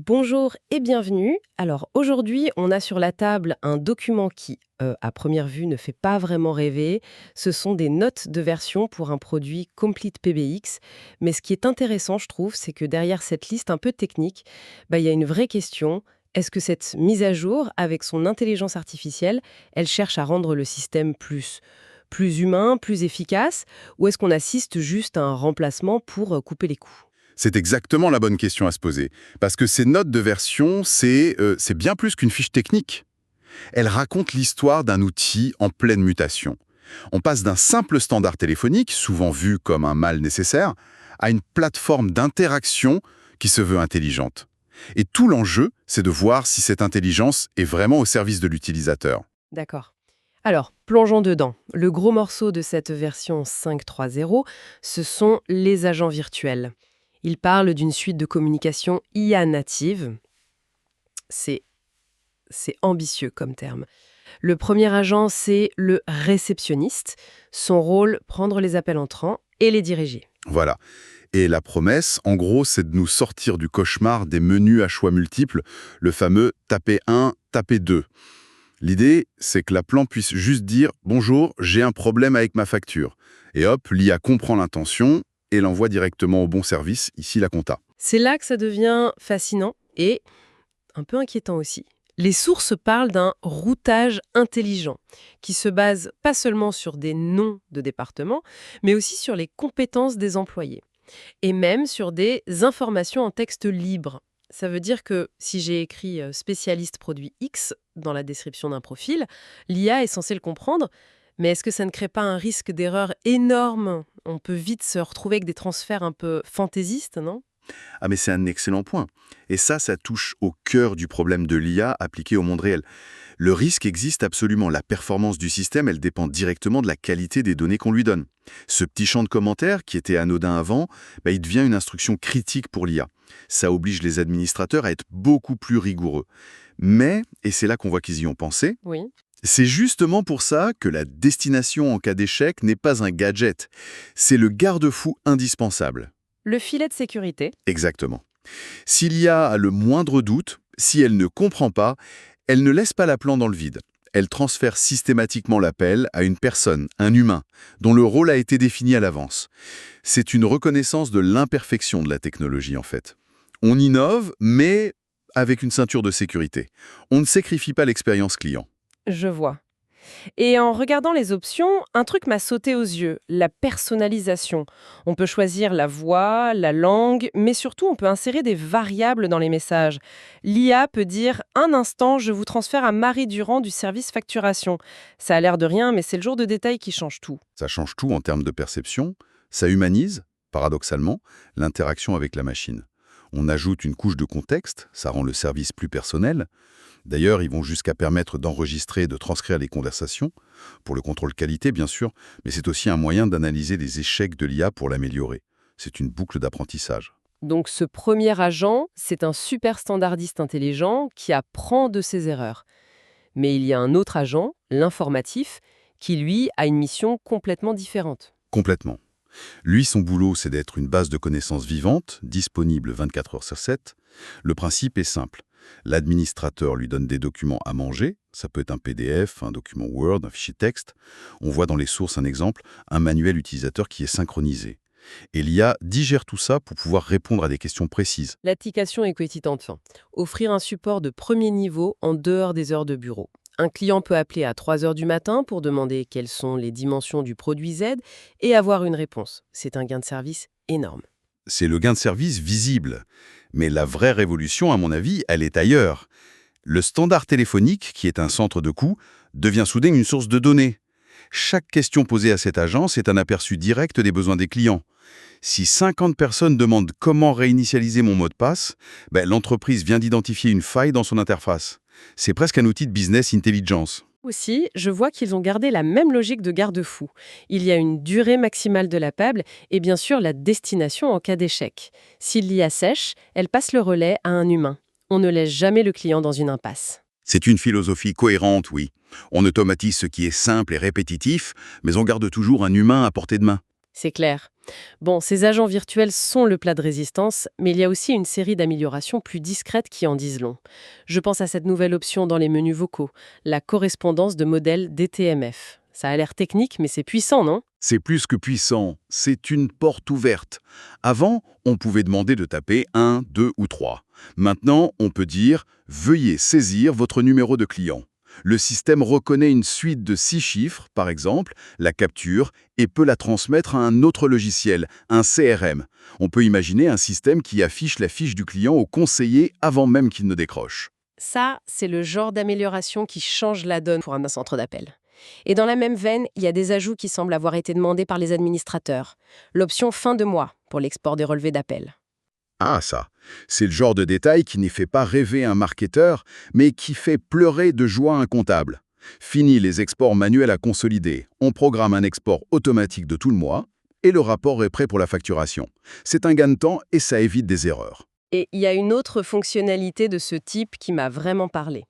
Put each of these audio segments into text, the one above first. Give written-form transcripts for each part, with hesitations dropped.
Bonjour et bienvenue. Alors aujourd'hui, on a sur la table un document qui, à première vue, ne fait pas vraiment rêver. Ce sont des notes de version pour un produit Complete PBX. Mais ce qui est intéressant, je trouve, c'est que derrière cette liste un peu technique, il y a une vraie question. Est-ce que cette mise à jour, avec son intelligence artificielle, elle cherche à rendre le système plus humain, plus efficace, ou est-ce qu'on assiste juste à un remplacement pour couper les coûts? C'est exactement la bonne question à se poser. Parce que ces notes de version, c'est bien plus qu'une fiche technique. Elles racontent l'histoire d'un outil en pleine mutation. On passe d'un simple standard téléphonique, souvent vu comme un mal nécessaire, à une plateforme d'interaction qui se veut intelligente. Et tout l'enjeu, c'est de voir si cette intelligence est vraiment au service de l'utilisateur. D'accord. Alors, plongeons dedans. Le gros morceau de cette version 5.3.0, ce sont les agents virtuels. Il parle d'une suite de communication IA native. C'est c'est ambitieux comme terme. Le premier agent, c'est le réceptionniste. Son rôle, prendre les appels entrants et les diriger. Voilà. Et la promesse, en gros, c'est de nous sortir du cauchemar des menus à choix multiples, le fameux taper 1, taper 2. L'idée, c'est que l'appelant puisse juste dire « Bonjour, j'ai un problème avec ma facture ». Et hop, l'IA comprend l'intention et l'envoie directement au bon service, ici la compta. C'est là que ça devient fascinant et un peu inquiétant aussi. Les sources parlent d'un routage intelligent qui se base pas seulement sur des noms de départements, mais aussi sur les compétences des employés et même sur des informations en texte libre. Ça veut dire que si j'ai écrit spécialiste produit X dans la description d'un profil, l'IA est censée le comprendre, mais est-ce que ça ne crée pas un risque d'erreur énorme? On peut vite se retrouver avec des transferts un peu fantaisistes, non? Ah mais c'est un excellent point. Et ça touche au cœur du problème de l'IA appliqué au monde réel. Le risque existe absolument. La performance du système, elle dépend directement de la qualité des données qu'on lui donne. Ce petit champ de commentaires, qui était anodin avant, il devient une instruction critique pour l'IA. Ça oblige les administrateurs à être beaucoup plus rigoureux. Mais, et c'est là qu'on voit qu'ils y ont pensé, Oui. c'est justement pour ça que la destination en cas d'échec n'est pas un gadget. C'est le garde-fou indispensable. Le filet de sécurité. Exactement. S'il y a le moindre doute, si elle ne comprend pas, elle ne laisse pas l'appelant dans le vide. Elle transfère systématiquement l'appel à une personne, un humain, dont le rôle a été défini à l'avance. C'est une reconnaissance de l'imperfection de la technologie, en fait. On innove, mais avec une ceinture de sécurité. On ne sacrifie pas l'expérience client. Je vois. Et en regardant les options, un truc m'a sauté aux yeux, la personnalisation. On peut choisir la voix, la langue, mais surtout on peut insérer des variables dans les messages. L'IA peut dire un instant, je vous transfère à Marie Durand du service facturation. Ça a l'air de rien, mais c'est le genre de détail qui change tout. Ça change tout en termes de perception. Ça humanise, paradoxalement, l'interaction avec la machine. On ajoute une couche de contexte, ça rend le service plus personnel. D'ailleurs, ils vont jusqu'à permettre d'enregistrer et de transcrire les conversations, pour le contrôle qualité bien sûr, mais c'est aussi un moyen d'analyser les échecs de l'IA pour l'améliorer. C'est une boucle d'apprentissage. Donc ce premier agent, c'est un super standardiste intelligent qui apprend de ses erreurs. Mais il y a un autre agent, l'informatif, qui lui a une mission complètement différente. Complètement. Lui, son boulot, c'est d'être une base de connaissances vivante, disponible 24 heures sur 7. Le principe est simple. L'administrateur lui donne des documents à manger, ça peut être un PDF, un document Word, un fichier texte. On voit dans les sources un exemple, un manuel utilisateur qui est synchronisé. Et l'IA digère tout ça pour pouvoir répondre à des questions précises. L'application est quotidente. Offrir un support de premier niveau en dehors des heures de bureau. Un client peut appeler à 3 heures du matin pour demander quelles sont les dimensions du produit Z et avoir une réponse. C'est un gain de service énorme. C'est le gain de service visible. Mais la vraie révolution, à mon avis, elle est ailleurs. Le standard téléphonique, qui est un centre de coût, devient soudain une source de données. Chaque question posée à cette agence est un aperçu direct des besoins des clients. Si 50 personnes demandent comment réinitialiser mon mot de passe, l'entreprise vient d'identifier une faille dans son interface. C'est presque un outil de business intelligence. Aussi, je vois qu'ils ont gardé la même logique de garde-fou. Il y a une durée maximale de l'appel et bien sûr la destination en cas d'échec. Si l'IA sèche, elle passe le relais à un humain. On ne laisse jamais le client dans une impasse. C'est une philosophie cohérente, oui. On automatise ce qui est simple et répétitif, mais on garde toujours un humain à portée de main. C'est clair. Bon, ces agents virtuels sont le plat de résistance, mais il y a aussi une série d'améliorations plus discrètes qui en disent long. Je pense à cette nouvelle option dans les menus vocaux, la correspondance de modèles DTMF. Ça a l'air technique, mais c'est puissant, non? C'est plus que puissant, c'est une porte ouverte. Avant, on pouvait demander de taper 1, 2 ou 3. Maintenant, on peut dire « Veuillez saisir votre numéro de client ». Le système reconnaît une suite de 6 chiffres, par exemple, la capture, et peut la transmettre à un autre logiciel, un CRM. On peut imaginer un système qui affiche la fiche du client au conseiller avant même qu'il ne décroche. Ça, c'est le genre d'amélioration qui change la donne pour un centre d'appel. Et dans la même veine, il y a des ajouts qui semblent avoir été demandés par les administrateurs. L'option fin de mois pour l'export des relevés d'appel. Ah ça, c'est le genre de détail qui n'y fait pas rêver un marketeur, mais qui fait pleurer de joie un comptable. Fini les exports manuels à consolider, on programme un export automatique de tout le mois, et le rapport est prêt pour la facturation. C'est un gain de temps et ça évite des erreurs. Et il y a une autre fonctionnalité de ce type qui m'a vraiment parlé.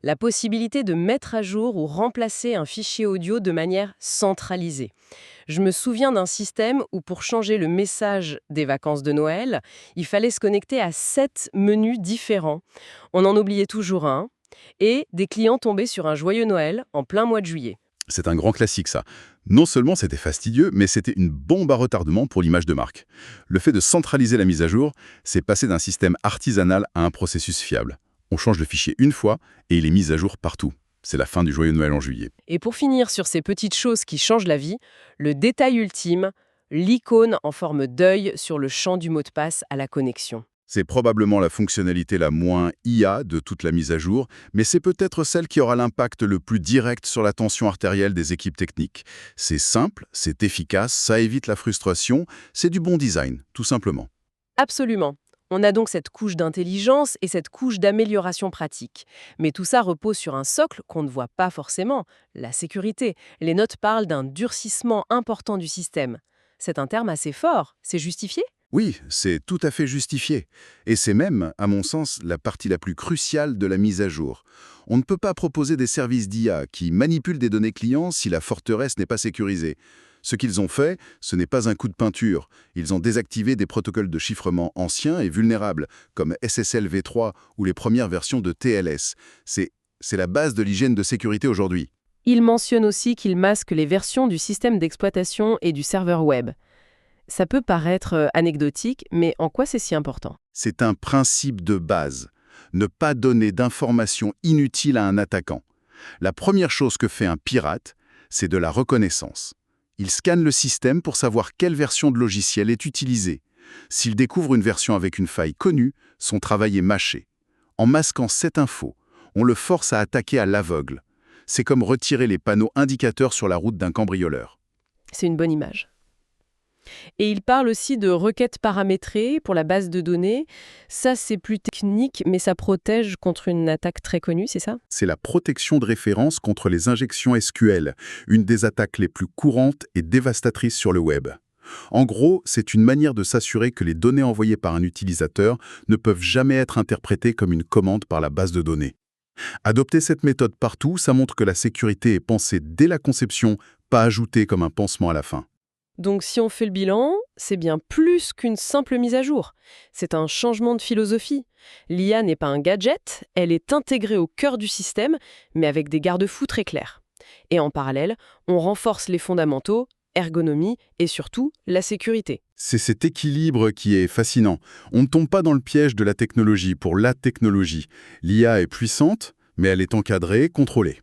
La possibilité de mettre à jour ou remplacer un fichier audio de manière centralisée. Je me souviens d'un système où pour changer le message des vacances de Noël, il fallait se connecter à 7 menus différents. On en oubliait toujours un, et des clients tombaient sur un joyeux Noël en plein mois de juillet. C'est un grand classique ça. Non seulement c'était fastidieux, mais c'était une bombe à retardement pour l'image de marque. Le fait de centraliser la mise à jour, c'est passer d'un système artisanal à un processus fiable. On change le fichier une fois et il est mis à jour partout. C'est la fin du joyeux Noël en juillet. Et pour finir sur ces petites choses qui changent la vie, le détail ultime, l'icône en forme d'œil sur le champ du mot de passe à la connexion. C'est probablement la fonctionnalité la moins IA de toute la mise à jour, mais c'est peut-être celle qui aura l'impact le plus direct sur la tension artérielle des équipes techniques. C'est simple, c'est efficace, ça évite la frustration, c'est du bon design, tout simplement. Absolument. On a donc cette couche d'intelligence et cette couche d'amélioration pratique. Mais tout ça repose sur un socle qu'on ne voit pas forcément, la sécurité. Les notes parlent d'un durcissement important du système. C'est un terme assez fort, c'est justifié? Oui, c'est tout à fait justifié. Et c'est même, à mon sens, la partie la plus cruciale de la mise à jour. On ne peut pas proposer des services d'IA qui manipulent des données clients si la forteresse n'est pas sécurisée. Ce qu'ils ont fait, ce n'est pas un coup de peinture. Ils ont désactivé des protocoles de chiffrement anciens et vulnérables, comme SSL v3 ou les premières versions de TLS. C'est la base de l'hygiène de sécurité aujourd'hui. Il mentionne aussi qu'il masque les versions du système d'exploitation et du serveur web. Ça peut paraître anecdotique, mais en quoi c'est si important? C'est un principe de base. Ne pas donner d'informations inutiles à un attaquant. La première chose que fait un pirate, c'est de la reconnaissance. Il scanne le système pour savoir quelle version de logiciel est utilisée. S'il découvre une version avec une faille connue, son travail est mâché. En masquant cette info, on le force à attaquer à l'aveugle. C'est comme retirer les panneaux indicateurs sur la route d'un cambrioleur. C'est une bonne image. Et il parle aussi de requêtes paramétrées pour la base de données. Ça, c'est plus technique, mais ça protège contre une attaque très connue, c'est ça? C'est la protection de référence contre les injections SQL, une des attaques les plus courantes et dévastatrices sur le web. En gros, c'est une manière de s'assurer que les données envoyées par un utilisateur ne peuvent jamais être interprétées comme une commande par la base de données. Adopter cette méthode partout, ça montre que la sécurité est pensée dès la conception, pas ajoutée comme un pansement à la fin. Donc si on fait le bilan, c'est bien plus qu'une simple mise à jour. C'est un changement de philosophie. L'IA n'est pas un gadget, elle est intégrée au cœur du système, mais avec des garde-fous très clairs. Et en parallèle, on renforce les fondamentaux, ergonomie et surtout la sécurité. C'est cet équilibre qui est fascinant. On ne tombe pas dans le piège de la technologie pour la technologie. L'IA est puissante, mais elle est encadrée, contrôlée.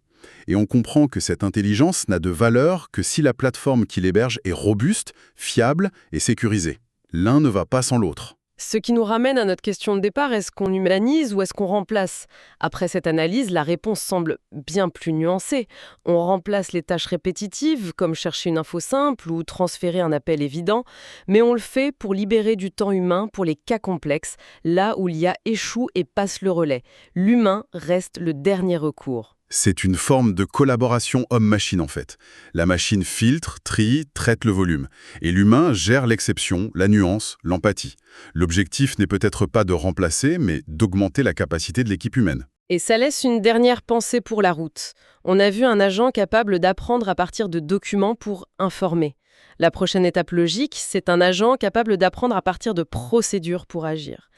Et on comprend que cette intelligence n'a de valeur que si la plateforme qui l'héberge est robuste, fiable et sécurisée. L'un ne va pas sans l'autre. Ce qui nous ramène à notre question de départ, est-ce qu'on humanise ou est-ce qu'on remplace? Après cette analyse, la réponse semble bien plus nuancée. On remplace les tâches répétitives, comme chercher une info simple ou transférer un appel évident, mais on le fait pour libérer du temps humain pour les cas complexes, là où l'IA échoue et passe le relais. L'humain reste le dernier recours. C'est une forme de collaboration homme-machine en fait. La machine filtre, trie, traite le volume. Et l'humain gère l'exception, la nuance, l'empathie. L'objectif n'est peut-être pas de remplacer, mais d'augmenter la capacité de l'équipe humaine. Et ça laisse une dernière pensée pour la route. On a vu un agent capable d'apprendre à partir de documents pour informer. La prochaine étape logique, c'est un agent capable d'apprendre à partir de procédures pour agir.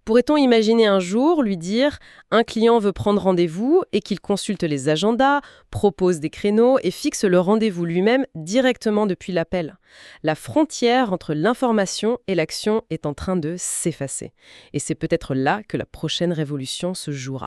Pourrait-on imaginer un jour lui dire un client veut prendre rendez-vous et qu'il consulte les agendas, propose des créneaux et fixe le rendez-vous lui-même directement depuis l'appel. La frontière entre l'information et l'action est en train de s'effacer. Et c'est peut-être là que la prochaine révolution se jouera.